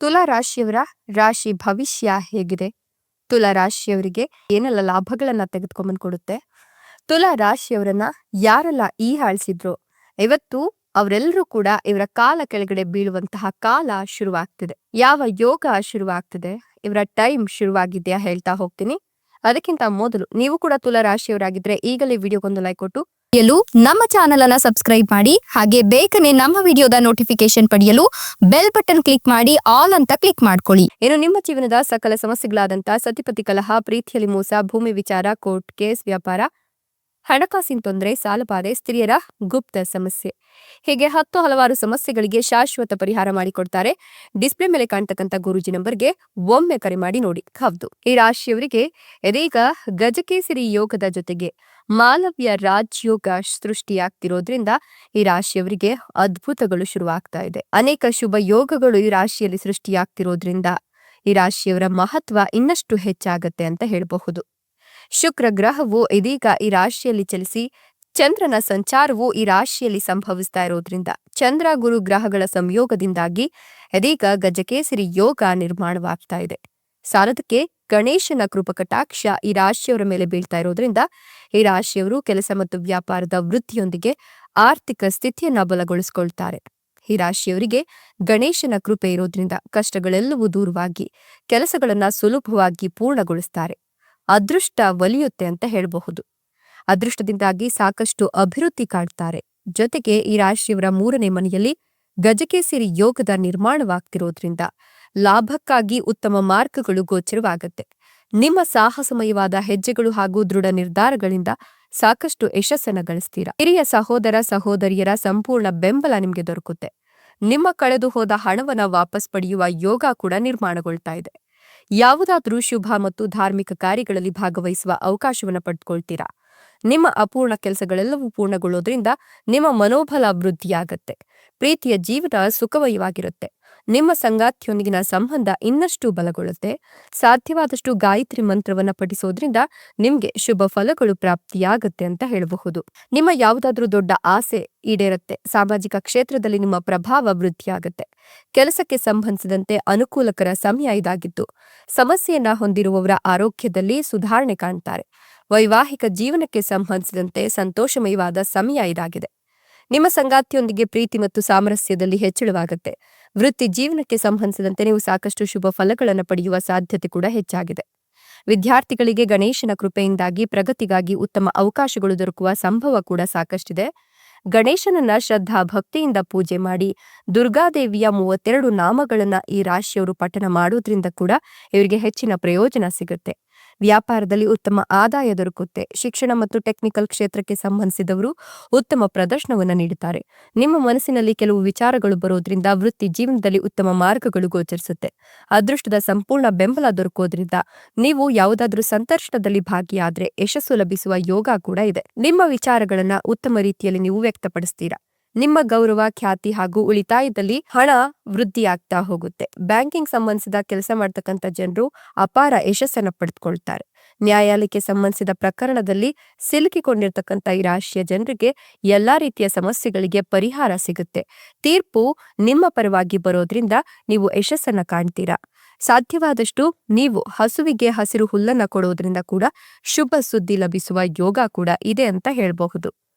ತುಲಾ ರಾಶಿಯವರ ರಾಶಿ ಭವಿಷ್ಯ ಹೇಗಿದೆ? ತುಲಾ ರಾಶಿಯವರಿಗೆ ಏನೆಲ್ಲ ಲಾಭಗಳನ್ನ ತೆಗೆದುಕೊಂಡ್ಬಂದು ಕೊಡುತ್ತೆ? ತುಲಾ ರಾಶಿಯವರನ್ನ ಯಾರೆಲ್ಲ ಹೀಯಾಳಿಸಿದ್ರು, ಇವತ್ತು ಅವರೆಲ್ಲರೂ ಕೂಡ ಇವರ ಕಾಲ ಕೆಳಗಡೆ ಬೀಳುವಂತಹ ಕಾಲ ಶುರುವಾಗ್ತಿದೆ. ಯಾವ ಯೋಗ ಶುರುವಾಗ್ತಿದೆ, ಇವರ ಟೈಮ್ ಶುರುವಾಗಿದೆಯಾ ಹೇಳ್ತಾ ಹೋಗ್ತೀನಿ. ಅದಕ್ಕಿಂತ ಮೊದಲು ನೀವು ಕೂಡ ತುಲಾ ರಾಶಿಯವರಾಗಿದ್ರೆ ಈಗಲೇ ವಿಡಿಯೋಗೊಂದು ಲೈಕ್ ಕೊಟ್ಟು ನಮ್ಮ ಚಾನೆಲ್ ಅನ್ನ ಸಬ್ಸ್ಕ್ರೈಬ್ ಮಾಡಿ, ಹಾಗೆ ಬೇಗನೆ ನಮ್ಮ ವಿಡಿಯೋದ ನೋಟಿಫಿಕೇಶನ್ ಪಡೆಯಲು ಬೆಲ್ ಬಟನ್ ಕ್ಲಿಕ್ ಮಾಡಿ ಆಲ್ ಅಂತ ಕ್ಲಿಕ್ ಮಾಡ್ಕೊಳ್ಳಿ. ಇನ್ನು ನಿಮ್ಮ ಜೀವನದ ಸಕಲ ಸಮಸ್ಯೆಗಳಾದಂತ ಸತಿಪತಿ ಕಲಹ, ಪ್ರೀತಿಯಲ್ಲಿ ಮೋಸ, ಭೂಮಿ ವಿಚಾರ, ಕೋರ್ಟ್ ಕೇಸ್, ವ್ಯಾಪಾರ, ಹಣಕಾಸಿನ ತೊಂದರೆ, ಸಾಲಬಾಧೆ, ಸ್ತ್ರೀಯರ ಗುಪ್ತ ಸಮಸ್ಯೆ, ಹೀಗೆ ಹಲವಾರು ಸಮಸ್ಯೆಗಳಿಗೆ ಶಾಶ್ವತ ಪರಿಹಾರ ಮಾಡಿಕೊಡ್ತಾರೆ. ಡಿಸ್ಪ್ಲೇ ಮೇಲೆ ಕಾಣ್ತಕ್ಕಂಥ ಗುರೂಜಿ ನಂಬರ್ಗೆ ಒಮ್ಮೆ ಕರೆ ಮಾಡಿ ನೋಡಿ. ಹೌದು, ಈ ರಾಶಿಯವರಿಗೆ ಇದೀಗ ಗಜಕೇಸರಿ ಯೋಗದ ಜೊತೆಗೆ ಮಾಲವ್ಯ ರಾಜಯೋಗ ಸೃಷ್ಟಿಯಾಗ್ತಿರೋದ್ರಿಂದ ಈ ರಾಶಿಯವರಿಗೆ ಅದ್ಭುತಗಳು ಶುರುವಾಗ್ತಾ ಇದೆ. ಅನೇಕ ಶುಭ ಯೋಗಗಳು ಈ ರಾಶಿಯಲ್ಲಿ ಸೃಷ್ಟಿಯಾಗ್ತಿರೋದ್ರಿಂದ ಈ ರಾಶಿಯವರ ಮಹತ್ವ ಇನ್ನಷ್ಟು ಹೆಚ್ಚಾಗತ್ತೆ ಅಂತ ಹೇಳಬಹುದು. ಶುಕ್ರ ಗ್ರಹವು ಇದೀಗ ಈ ರಾಶಿಯಲ್ಲಿ ಚಲಿಸಿ ಚಂದ್ರನ ಸಂಚಾರವು ಈ ರಾಶಿಯಲ್ಲಿ ಸಂಭವಿಸ್ತಾ ಇರೋದ್ರಿಂದ ಚಂದ್ರ ಗುರು ಗ್ರಹಗಳ ಸಂಯೋಗದಿಂದಾಗಿ ಇದೀಗ ಗಜಕೇಸರಿ ಯೋಗ ನಿರ್ಮಾಣವಾಗ್ತಾ ಇದೆ. ಸಾಲದಕ್ಕೆ ಗಣೇಶನ ಕೃಪಕಟಾಕ್ಷ ಈ ರಾಶಿಯವರ ಮೇಲೆ ಬೀಳ್ತಾ ಇರೋದ್ರಿಂದ ಈ ರಾಶಿಯವರು ಕೆಲಸ ಮತ್ತು ವ್ಯಾಪಾರದ ವೃತ್ತಿಯೊಂದಿಗೆ ಆರ್ಥಿಕ ಸ್ಥಿತಿಯನ್ನ ಬಲಗೊಳಿಸಿಕೊಳ್ತಾರೆ. ಈ ರಾಶಿಯವರಿಗೆ ಗಣೇಶನ ಕೃಪೆ ಇರೋದ್ರಿಂದ ಕಷ್ಟಗಳೆಲ್ಲವೂ ದೂರವಾಗಿ ಕೆಲಸಗಳನ್ನ ಸುಲಭವಾಗಿ ಪೂರ್ಣಗೊಳಿಸ್ತಾರೆ. ಅದೃಷ್ಟ ಒಲಿಯುತ್ತೆ ಅಂತ ಹೇಳಬಹುದು. ಅದೃಷ್ಟದಿಂದಾಗಿ ಸಾಕಷ್ಟು ಅಭಿವೃದ್ಧಿ ಕಾಡ್ತಾರೆ. ಜೊತೆಗೆ ಈ ರಾಶಿಯವರ 3ನೇ ಮನೆಯಲ್ಲಿ ಗಜಕೇಸರಿ ಯೋಗದ ನಿರ್ಮಾಣವಾಗ್ತಿರೋದ್ರಿಂದ ಲಾಭಕ್ಕಾಗಿ ಉತ್ತಮ ಮಾರ್ಗಗಳು ಗೋಚರವಾಗುತ್ತೆ. ನಿಮ್ಮ ಸಾಹಸಮಯವಾದ ಹೆಜ್ಜೆಗಳು ಹಾಗೂ ದೃಢ ನಿರ್ಧಾರಗಳಿಂದ ಸಾಕಷ್ಟು ಯಶಸ್ಸನ್ನ ಗಳಿಸ್ತೀರಾ. ಹಿರಿಯ ಸಹೋದರ ಸಹೋದರಿಯರ ಸಂಪೂರ್ಣ ಬೆಂಬಲ ನಿಮಗೆ ದೊರಕುತ್ತೆ. ನಿಮ್ಮ ಕಳೆದು ಹೋದ ಹಣವನ್ನ ವಾಪಸ್ ಪಡೆಯುವ ಯೋಗ ಕೂಡ ನಿರ್ಮಾಣಗೊಳ್ತಾ ಇದೆ. ಯಾವುದಾದ್ರೂ ಶುಭ ಮತ್ತು ಧಾರ್ಮಿಕ ಕಾರ್ಯಗಳಲ್ಲಿ ಭಾಗವಹಿಸುವ ಅವಕಾಶವನ್ನು ಪಡೆದುಕೊಳ್ತೀರಾ. ನಿಮ್ಮ ಅಪೂರ್ಣ ಕೆಲಸಗಳೆಲ್ಲವೂ ಪೂರ್ಣಗೊಳ್ಳೋದ್ರಿಂದ ನಿಮ್ಮ ಮನೋಬಲ ವೃದ್ಧಿಯಾಗತ್ತೆ. ಪ್ರೀತಿಯ ಜೀವನ ಸುಖಮಯವಾಗಿರುತ್ತೆ. ನಿಮ್ಮ ಸಂಗಾತಿಯೊಂದಿಗಿನ ಸಂಬಂಧ ಇನ್ನಷ್ಟು ಬಲಗೊಳ್ಳುತ್ತೆ. ಸಾಧ್ಯವಾದಷ್ಟು ಗಾಯತ್ರಿ ಮಂತ್ರವನ್ನ ಪಠಿಸೋದ್ರಿಂದ ನಿಮ್ಗೆ ಶುಭ ಫಲಗಳು ಪ್ರಾಪ್ತಿಯಾಗತ್ತೆ ಅಂತ ಹೇಳಬಹುದು. ನಿಮ್ಮ ಯಾವುದಾದ್ರೂ ದೊಡ್ಡ ಆಸೆ ಈಡೇರುತ್ತೆ. ಸಾಮಾಜಿಕ ಕ್ಷೇತ್ರದಲ್ಲಿ ನಿಮ್ಮ ಪ್ರಭಾವ ವೃದ್ಧಿಯಾಗತ್ತೆ. ಕೆಲಸಕ್ಕೆ ಸಂಬಂಧಿಸಿದಂತೆ ಅನುಕೂಲಕರ ಸಮಯ ಇದಾಗಿದ್ದು ಸಮಸ್ಯೆಯನ್ನ ಹೊಂದಿರುವವರ ಆರೋಗ್ಯದಲ್ಲಿ ಸುಧಾರಣೆ ಕಾಣ್ತಾರೆ. ವೈವಾಹಿಕ ಜೀವನಕ್ಕೆ ಸಂಬಂಧಿಸಿದಂತೆ ಸಂತೋಷಮಯವಾದ ಸಮಯ ಇದಾಗಿದೆ. ನಿಮ್ಮ ಸಂಗಾತಿಯೊಂದಿಗೆ ಪ್ರೀತಿ ಮತ್ತು ಸಾಮರಸ್ಯದಲ್ಲಿ ಹೆಚ್ಚಳವಾಗುತ್ತೆ. ವೃತ್ತಿ ಜೀವನಕ್ಕೆ ಸಂಬಂಧಿಸಿದಂತೆ ನೀವು ಸಾಕಷ್ಟು ಶುಭ ಫಲಗಳನ್ನು ಪಡೆಯುವ ಸಾಧ್ಯತೆ ಕೂಡ ಹೆಚ್ಚಾಗಿದೆ. ವಿದ್ಯಾರ್ಥಿಗಳಿಗೆ ಗಣೇಶನ ಕೃಪೆಯಿಂದಾಗಿ ಪ್ರಗತಿಗಾಗಿ ಉತ್ತಮ ಅವಕಾಶಗಳು ದೊರಕುವ ಸಂಭವ ಕೂಡ ಸಾಕಷ್ಟಿದೆ. ಗಣೇಶನನ್ನ ಶ್ರದ್ಧಾ ಭಕ್ತಿಯಿಂದ ಪೂಜೆ ಮಾಡಿ ದುರ್ಗಾದೇವಿಯ 32 ನಾಮಗಳನ್ನ ಈ ರಾಶಿಯವರು ಪಠನ ಮಾಡೋದ್ರಿಂದ ಕೂಡ ಇವರಿಗೆ ಹೆಚ್ಚಿನ ಪ್ರಯೋಜನ ಸಿಗುತ್ತೆ. ವ್ಯಾಪಾರದಲ್ಲಿ ಉತ್ತಮ ಆದಾಯ ದೊರಕುತ್ತೆ. ಶಿಕ್ಷಣ ಮತ್ತು ಟೆಕ್ನಿಕಲ್ ಕ್ಷೇತ್ರಕ್ಕೆ ಸಂಬಂಧಿಸಿದವರು ಉತ್ತಮ ಪ್ರದರ್ಶನವನ್ನು ನೀಡುತ್ತಾರೆ. ನಿಮ್ಮ ಮನಸ್ಸಿನಲ್ಲಿ ಕೆಲವು ವಿಚಾರಗಳು ಬರೋದ್ರಿಂದ ವೃತ್ತಿ ಜೀವನದಲ್ಲಿ ಉತ್ತಮ ಮಾರ್ಗಗಳು ಗೋಚರಿಸುತ್ತೆ. ಅದೃಷ್ಟದ ಸಂಪೂರ್ಣ ಬೆಂಬಲ ದೊರಕೋದ್ರಿಂದ ನೀವು ಯಾವುದಾದ್ರೂ ಸಂದರ್ಶನದಲ್ಲಿ ಭಾಗಿಯಾದ್ರೆ ಯಶಸ್ಸು ಲಭಿಸುವ ಯೋಗ ಕೂಡ ಇದೆ. ನಿಮ್ಮ ವಿಚಾರಗಳನ್ನ ಉತ್ತಮ ರೀತಿಯಲ್ಲಿ ನೀವು ವ್ಯಕ್ತಪಡಿಸ್ತೀರಾ. ನಿಮ್ಮ ಗೌರವ, ಖ್ಯಾತಿ ಹಾಗೂ ಉಳಿತಾಯದಲ್ಲಿ ಹಣ ವೃದ್ಧಿಯಾಗ್ತಾ ಹೋಗುತ್ತೆ. ಬ್ಯಾಂಕಿಂಗ್ ಸಂಬಂಧಿಸಿದ ಕೆಲಸ ಮಾಡ್ತಕ್ಕಂಥ ಜನರು ಅಪಾರ ಯಶಸ್ಸನ್ನ ಪಡೆದುಕೊಳ್ತಾರೆ. ನ್ಯಾಯಾಲಯಕ್ಕೆ ಸಂಬಂಧಿಸಿದ ಪ್ರಕರಣದಲ್ಲಿ ಸಿಲುಕಿಕೊಂಡಿರ್ತಕ್ಕಂಥ ಈ ರಾಶಿಯ ಜನರಿಗೆ ಎಲ್ಲಾ ರೀತಿಯ ಸಮಸ್ಯೆಗಳಿಗೆ ಪರಿಹಾರ ಸಿಗುತ್ತೆ. ತೀರ್ಪು ನಿಮ್ಮ ಪರವಾಗಿ ಬರೋದ್ರಿಂದ ನೀವು ಯಶಸ್ಸನ್ನ ಕಾಣ್ತೀರಾ. ಸಾಧ್ಯವಾದಷ್ಟು ನೀವು ಹಸುವಿಗೆ ಹಸಿರು ಹುಲ್ಲನ್ನ ಕೊಡೋದ್ರಿಂದ ಕೂಡ ಶುಭ ಸುದ್ದಿ ಲಭಿಸುವ ಯೋಗ ಕೂಡ ಇದೆ ಅಂತ ಹೇಳಬಹುದು.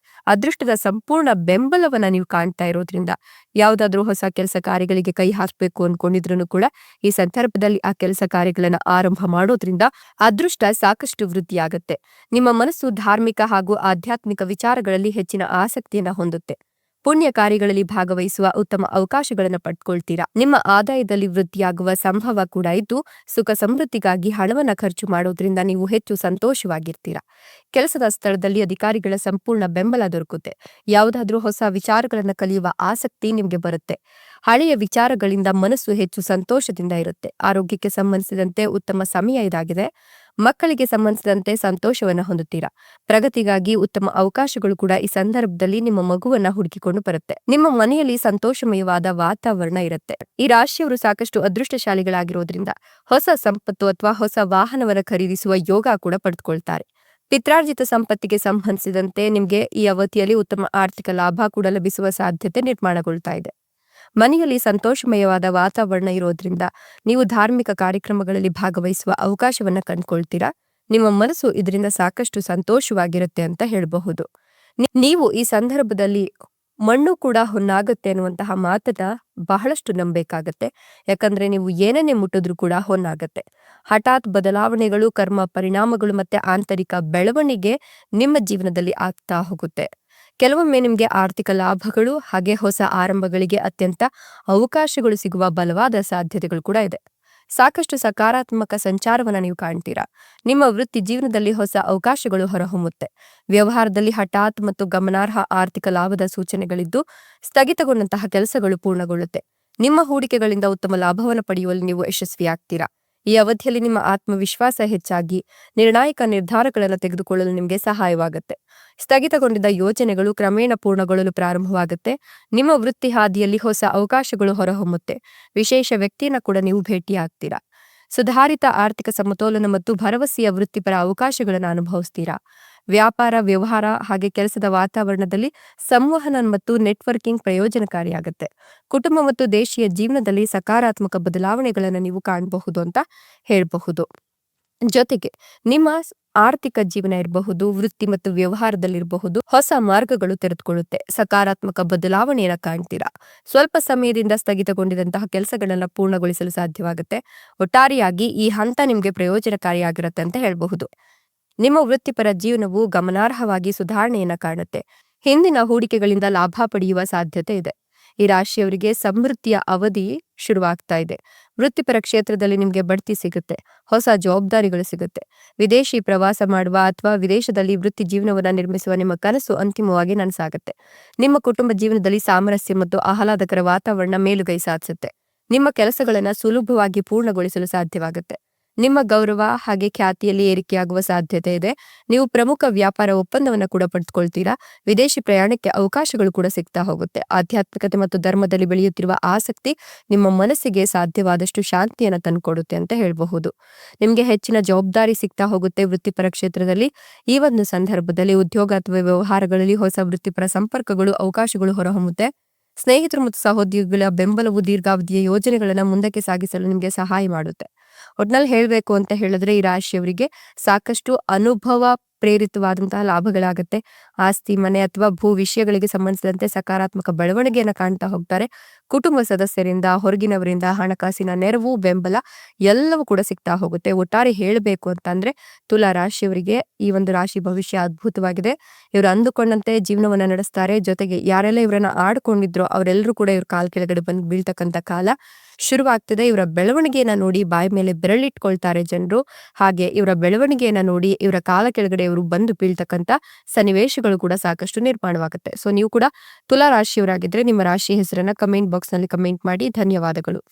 ಅದೃಷ್ಟದ ಸಂಪೂರ್ಣ ಬೆಂಬಲವನ್ನ ನೀವು ಕಾಣ್ತಾ ಇರೋದ್ರಿಂದ ಯಾವುದಾದ್ರೂ ಹೊಸ ಕೆಲಸ ಕಾರ್ಯಗಳಿಗೆ ಕೈ ಹಾಕಬೇಕು ಅನ್ಕೊಂಡಿದ್ರು ಕೂಡ ಈ ಸಂದರ್ಭದಲ್ಲಿ ಆ ಕೆಲಸ ಕಾರ್ಯಗಳನ್ನ ಆರಂಭ ಮಾಡೋದ್ರಿಂದ ಅದೃಷ್ಟ ಸಾಕಷ್ಟು ವೃದ್ಧಿಯಾಗುತ್ತೆ. ನಿಮ್ಮ ಮನಸ್ಸು ಧಾರ್ಮಿಕ ಹಾಗೂ ಆಧ್ಯಾತ್ಮಿಕ ವಿಚಾರಗಳಲ್ಲಿ ಹೆಚ್ಚಿನ ಆಸಕ್ತಿಯನ್ನ ಹೊಂದುತ್ತೆ. ಪುಣ್ಯ ಕಾರ್ಯಗಳಲ್ಲಿ ಭಾಗವಹಿಸುವ ಉತ್ತಮ ಅವಕಾಶಗಳನ್ನು ಪಡ್ಕೊಳ್ತೀರಾ. ನಿಮ್ಮ ಆದಾಯದಲ್ಲಿ ವೃದ್ಧಿಯಾಗುವ ಸಂಭವ ಕೂಡ ಇದ್ದು ಸುಖ ಸಮೃದ್ಧಿಗಾಗಿ ಹಣವನ್ನ ಖರ್ಚು ಮಾಡೋದ್ರಿಂದ ನೀವು ಹೆಚ್ಚು ಸಂತೋಷವಾಗಿರ್ತೀರಾ. ಕೆಲಸದ ಸ್ಥಳದಲ್ಲಿ ಅಧಿಕಾರಿಗಳ ಸಂಪೂರ್ಣ ಬೆಂಬಲ ದೊರಕುತ್ತೆ. ಯಾವುದಾದ್ರೂ ಹೊಸ ವಿಚಾರಗಳನ್ನ ಕಲಿಯುವ ಆಸಕ್ತಿ ನಿಮ್ಗೆ ಬರುತ್ತೆ. ಹಳೆಯ ವಿಚಾರಗಳಿಂದ ಮನಸ್ಸು ಹೆಚ್ಚು ಸಂತೋಷದಿಂದ ಇರುತ್ತೆ. ಆರೋಗ್ಯಕ್ಕೆ ಸಂಬಂಧಿಸಿದಂತೆ ಉತ್ತಮ ಸಮಯ ಇದಾಗಿದೆ. ಮಕ್ಕಳಿಗೆ ಸಂಬಂಧಿಸಿದಂತೆ ಸಂತೋಷವನ್ನ ಹೊಂದುತ್ತೀರಾ. ಪ್ರಗತಿಗಾಗಿ ಉತ್ತಮ ಅವಕಾಶಗಳು ಕೂಡ ಈ ಸಂದರ್ಭದಲ್ಲಿ ನಿಮ್ಮ ಮಗುವನ್ನ ಹುಡುಕಿಕೊಂಡು ಬರುತ್ತೆ. ನಿಮ್ಮ ಮನೆಯಲ್ಲಿ ಸಂತೋಷಮಯವಾದ ವಾತಾವರಣ ಇರುತ್ತೆ. ಈ ರಾಶಿಯವರು ಸಾಕಷ್ಟು ಅದೃಷ್ಟಶಾಲಿಗಳಾಗಿರೋದ್ರಿಂದ ಹೊಸ ಸಂಪತ್ತು ಅಥವಾ ಹೊಸ ವಾಹನವನ್ನ ಖರೀದಿಸುವ ಯೋಗ ಕೂಡ ಪಡೆದುಕೊಳ್ತಾರೆ. ಪಿತ್ರಾರ್ಜಿತ ಸಂಪತ್ತಿಗೆ ಸಂಬಂಧಿಸಿದಂತೆ ನಿಮಗೆ ಈ ಅವಧಿಯಲ್ಲಿ ಉತ್ತಮ ಆರ್ಥಿಕ ಲಾಭ ಕೂಡ ಲಭಿಸುವ ಸಾಧ್ಯತೆ ನಿರ್ಮಾಣಗೊಳ್ತಾ ಇದೆ. ಮನೆಯಲ್ಲಿ ಸಂತೋಷಮಯವಾದ ವಾತಾವರಣ ಇರೋದ್ರಿಂದ ನೀವು ಧಾರ್ಮಿಕ ಕಾರ್ಯಕ್ರಮಗಳಲ್ಲಿ ಭಾಗವಹಿಸುವ ಅವಕಾಶವನ್ನ ಕಂಡುಕೊಳ್ತೀರಾ. ನಿಮ್ಮ ಮನಸ್ಸು ಇದರಿಂದ ಸಾಕಷ್ಟು ಸಂತೋಷವಾಗಿರುತ್ತೆ ಅಂತ ಹೇಳಬಹುದು. ನೀವು ಈ ಸಂದರ್ಭದಲ್ಲಿ ಮಣ್ಣು ಕೂಡ ಹೊನ್ನಾಗುತ್ತೆ ಅನ್ನುವಂತಹ ಮಾತನ್ನ ಬಹಳಷ್ಟು ನಂಬೇಕಾಗತ್ತೆ. ಯಾಕಂದ್ರೆ ನೀವು ಏನನ್ನೇ ಮುಟ್ಟಿದ್ರೂ ಕೂಡ ಹೊನ್ನಾಗತ್ತೆ. ಹಠಾತ್ ಬದಲಾವಣೆಗಳು, ಕರ್ಮ ಪರಿಣಾಮಗಳು ಮತ್ತೆ ಆಂತರಿಕ ಬೆಳವಣಿಗೆ ನಿಮ್ಮ ಜೀವನದಲ್ಲಿ ಆಗ್ತಾ ಹೋಗುತ್ತೆ. ಕೆಲವೊಮ್ಮೆ ನಿಮ್ಗೆ ಆರ್ಥಿಕ ಲಾಭಗಳು ಹಾಗೆ ಹೊಸ ಆರಂಭಗಳಿಗೆ ಅತ್ಯಂತ ಅವಕಾಶಗಳು ಸಿಗುವ ಬಲವಾದ ಸಾಧ್ಯತೆಗಳು ಕೂಡ ಇದೆ. ಸಾಕಷ್ಟು ಸಕಾರಾತ್ಮಕ ಸಂಚಾರವನ್ನ ನೀವು ಕಾಣ್ತೀರಾ. ನಿಮ್ಮ ವೃತ್ತಿ ಜೀವನದಲ್ಲಿ ಹೊಸ ಅವಕಾಶಗಳು ಹೊರಹೊಮ್ಮುತ್ತೆ. ವ್ಯವಹಾರದಲ್ಲಿ ಹಠಾತ್ ಮತ್ತು ಗಮನಾರ್ಹ ಆರ್ಥಿಕ ಲಾಭದ ಸೂಚನೆಗಳಿದ್ದು ಸ್ಥಗಿತಗೊಂಡಂತಹ ಕೆಲಸಗಳು ಪೂರ್ಣಗೊಳ್ಳುತ್ತೆ. ನಿಮ್ಮ ಹೂಡಿಕೆಗಳಿಂದ ಉತ್ತಮ ಲಾಭವನ್ನು ಪಡೆಯುವಲ್ಲಿ ನೀವು ಯಶಸ್ವಿಯಾಗ್ತೀರಾ. ಈ ಅವಧಿಯಲ್ಲಿ ನಿಮ್ಮ ಆತ್ಮವಿಶ್ವಾಸ ಹೆಚ್ಚಾಗಿ ನಿರ್ಣಾಯಕ ನಿರ್ಧಾರಗಳನ್ನು ತೆಗೆದುಕೊಳ್ಳಲು ನಿಮಗೆ ಸಹಾಯವಾಗುತ್ತೆ. ಸ್ಥಗಿತಗೊಂಡಿದ್ದ ಯೋಜನೆಗಳು ಕ್ರಮೇಣ ಪೂರ್ಣಗೊಳ್ಳಲು ಪ್ರಾರಂಭವಾಗುತ್ತೆ. ನಿಮ್ಮ ವೃತ್ತಿ ಹಾದಿಯಲ್ಲಿ ಹೊಸ ಅವಕಾಶಗಳು ಹೊರಹೊಮ್ಮುತ್ತೆ. ವಿಶೇಷ ವ್ಯಕ್ತಿಯನ್ನ ಕೂಡ ನೀವು ಭೇಟಿಯಾಗ್ತೀರಾ. ಸುಧಾರಿತ ಆರ್ಥಿಕ ಸಮತೋಲನ ಮತ್ತು ಭರವಸೆಯ ವೃತ್ತಿಪರ ಅವಕಾಶಗಳನ್ನು ಅನುಭವಿಸ್ತೀರಾ. ವ್ಯಾಪಾರ, ವ್ಯವಹಾರ ಹಾಗೆ ಕೆಲಸದ ವಾತಾವರಣದಲ್ಲಿ ಸಂವಹನ ಮತ್ತು ನೆಟ್ವರ್ಕಿಂಗ್ ಪ್ರಯೋಜನಕಾರಿಯಾಗುತ್ತೆ. ಕುಟುಂಬ ಮತ್ತು ದೇಶೀಯ ಜೀವನದಲ್ಲಿ ಸಕಾರಾತ್ಮಕ ಬದಲಾವಣೆಗಳನ್ನು ನೀವು ಕಾಣಬಹುದು ಅಂತ ಹೇಳಬಹುದು. ಜೊತೆಗೆ ನಿಮ್ಮ ಆರ್ಥಿಕ ಜೀವನ ಇರಬಹುದು, ವೃತ್ತಿ ಮತ್ತು ವ್ಯವಹಾರದಲ್ಲಿರಬಹುದು, ಹೊಸ ಮಾರ್ಗಗಳು ತೆರೆದುಕೊಳ್ಳುತ್ತೆ. ಸಕಾರಾತ್ಮಕ ಬದಲಾವಣೆಯನ್ನ ಕಾಣ್ತೀರಾ. ಸ್ವಲ್ಪ ಸಮಯದಿಂದ ಸ್ಥಗಿತಗೊಂಡಿದಂತಹ ಕೆಲಸಗಳನ್ನ ಪೂರ್ಣಗೊಳಿಸಲು ಸಾಧ್ಯವಾಗುತ್ತೆ. ಒಟ್ಟಾರೆಯಾಗಿ ಈ ಹಂತ ನಿಮ್ಗೆ ಪ್ರಯೋಜನಕಾರಿಯಾಗಿರುತ್ತೆ ಅಂತ ಹೇಳಬಹುದು. ನಿಮ್ಮ ವೃತ್ತಿಪರ ಜೀವನವು ಗಮನಾರ್ಹವಾಗಿ ಸುಧಾರಣೆಯನ್ನ ಕಾಣುತ್ತೆ. ಹಿಂದಿನ ಹೂಡಿಕೆಗಳಿಂದ ಲಾಭ ಪಡೆಯುವ ಸಾಧ್ಯತೆ ಇದೆ. ಈ ರಾಶಿಯವರಿಗೆ ಸಮೃದ್ಧಿಯ ಅವಧಿ ಶುರುವಾಗ್ತಾ ಇದೆ. ವೃತ್ತಿಪರ ಕ್ಷೇತ್ರದಲ್ಲಿ ನಿಮ್ಗೆ ಬಡ್ತಿ ಸಿಗುತ್ತೆ. ಹೊಸ ಜವಾಬ್ದಾರಿಗಳು ಸಿಗುತ್ತೆ. ವಿದೇಶಿ ಪ್ರವಾಸ ಮಾಡುವ ಅಥವಾ ವಿದೇಶದಲ್ಲಿ ವೃತ್ತಿ ಜೀವನವನ್ನ ನಿರ್ಮಿಸುವ ನಿಮ್ಮ ಕನಸು ಅಂತಿಮವಾಗಿ ನನಸಾಗುತ್ತೆ. ನಿಮ್ಮ ಕುಟುಂಬ ಜೀವನದಲ್ಲಿ ಸಾಮರಸ್ಯ ಮತ್ತು ಆಹ್ಲಾದಕರ ವಾತಾವರಣ ಮೇಲುಗೈ ಸಾಧಿಸುತ್ತೆ. ನಿಮ್ಮ ಕೆಲಸಗಳನ್ನ ಸುಲಭವಾಗಿ ಪೂರ್ಣಗೊಳಿಸಲು ಸಾಧ್ಯವಾಗುತ್ತೆ. ನಿಮ್ಮ ಗೌರವ ಹಾಗೆ ಖ್ಯಾತಿಯಲ್ಲಿ ಏರಿಕೆಯಾಗುವ ಸಾಧ್ಯತೆ ಇದೆ. ನೀವು ಪ್ರಮುಖ ವ್ಯಾಪಾರ ಒಪ್ಪಂದವನ್ನ ಕೂಡ ಪಡೆದುಕೊಳ್ತೀರಾ. ವಿದೇಶಿ ಪ್ರಯಾಣಕ್ಕೆ ಅವಕಾಶಗಳು ಕೂಡ ಸಿಗ್ತಾ ಹೋಗುತ್ತೆ. ಆಧ್ಯಾತ್ಮಿಕತೆ ಮತ್ತು ಧರ್ಮದಲ್ಲಿ ಬೆಳೆಯುತ್ತಿರುವ ಆಸಕ್ತಿ ನಿಮ್ಮ ಮನಸ್ಸಿಗೆ ಸಾಧ್ಯವಾದಷ್ಟು ಶಾಂತಿಯನ್ನ ತಂದುಕೊಡುತ್ತೆ ಅಂತ ಹೇಳಬಹುದು. ನಿಮ್ಗೆ ಹೆಚ್ಚಿನ ಜವಾಬ್ದಾರಿ ಸಿಗ್ತಾ ಹೋಗುತ್ತೆ ವೃತ್ತಿಪರ ಕ್ಷೇತ್ರದಲ್ಲಿ. ಈ ಒಂದು ಸಂದರ್ಭದಲ್ಲಿ ಉದ್ಯೋಗ ಅಥವಾ ವ್ಯವಹಾರಗಳಲ್ಲಿ ಹೊಸ ವೃತ್ತಿಪರ ಸಂಪರ್ಕಗಳು, ಅವಕಾಶಗಳು ಹೊರಹೊಮ್ಮುತ್ತೆ. ಸ್ನೇಹಿತರು ಮತ್ತು ಸಹೋದ್ಯೋಗಿಗಳ ಬೆಂಬಲವು ದೀರ್ಘಾವಧಿಯ ಯೋಜನೆಗಳನ್ನ ಮುಂದಕ್ಕೆ ಸಾಗಿಸಲು ನಿಮಗೆ ಸಹಾಯ ಮಾಡುತ್ತೆ. ಒಟ್ನಲ್ಲಿ ಹೇಳಬೇಕು ಅಂತ ಹೇಳಿದ್ರೆ ಈ ರಾಶಿಯವರಿಗೆ ಸಾಕಷ್ಟು ಅನುಭವ ಪ್ರೇರಿತವಾದಂತಹ ಲಾಭಗಳಾಗುತ್ತೆ. ಆಸ್ತಿ, ಮನೆ ಅಥವಾ ಭೂ ವಿಷಯಗಳಿಗೆ ಸಂಬಂಧಿಸಿದಂತೆ ಸಕಾರಾತ್ಮಕ ಬೆಳವಣಿಗೆಯನ್ನು ಕಾಣ್ತಾ ಹೋಗ್ತಾರೆ. ಕುಟುಂಬ ಸದಸ್ಯರಿಂದ, ಹೊರಗಿನವರಿಂದ ಹಣಕಾಸಿನ ನೆರವು, ಬೆಂಬಲ ಎಲ್ಲವೂ ಕೂಡ ಸಿಗ್ತಾ ಹೋಗುತ್ತೆ. ಒಟ್ಟಾರೆ ಹೇಳಬೇಕು ಅಂತಂದ್ರೆ ತುಲಾ ರಾಶಿಯವರಿಗೆ ಈ ಒಂದು ರಾಶಿ ಭವಿಷ್ಯ ಅದ್ಭುತವಾಗಿದೆ. ಇವರು ಅಂದುಕೊಂಡಂತೆ ಜೀವನವನ್ನ ನಡೆಸ್ತಾರೆ. ಜೊತೆಗೆ ಯಾರೆಲ್ಲ ಇವರನ್ನ ಆಡ್ಕೊಂಡಿದ್ರೋ ಅವರೆಲ್ಲರೂ ಕೂಡ ಇವ್ರ ಕಾಲ್ ಕೆಳಗಡೆ ಬಂದು ಬೀಳ್ತಕ್ಕಂಥ ಕಾಲ ಶುರುವಾಗ್ತದೆ. ಇವರ ಬೆಳವಣಿಗೆಯನ್ನ ನೋಡಿ ಬಾಯಿ ಮೇಲೆ ಬೆರಳಿಟ್ಕೊಳ್ತಾರೆ ಜನರು. ಹಾಗೆ ಇವರ ಬೆಳವಣಿಗೆಯನ್ನ ನೋಡಿ ಇವರ ಕಾಲ ಕೆಳಗಡೆ ಇವರು ಬಂದು ಬೀಳ್ತಕ್ಕಂಥ ಸನ್ನಿವೇಶಗಳು ಕೂಡ ಸಾಕಷ್ಟು ನಿರ್ಮಾಣವಾಗುತ್ತೆ. ಸೊ ನೀವು ಕೂಡ ತುಲಾ ರಾಶಿಯವರಾಗಿದ್ರೆ ನಿಮ್ಮ ರಾಶಿ ಹೆಸರನ್ನ ಕಮೆಂಟ್ ಬಾಕ್ಸ್ ನಲ್ಲಿ ಕಮೆಂಟ್ ಮಾಡಿ. ಧನ್ಯವಾದಗಳು.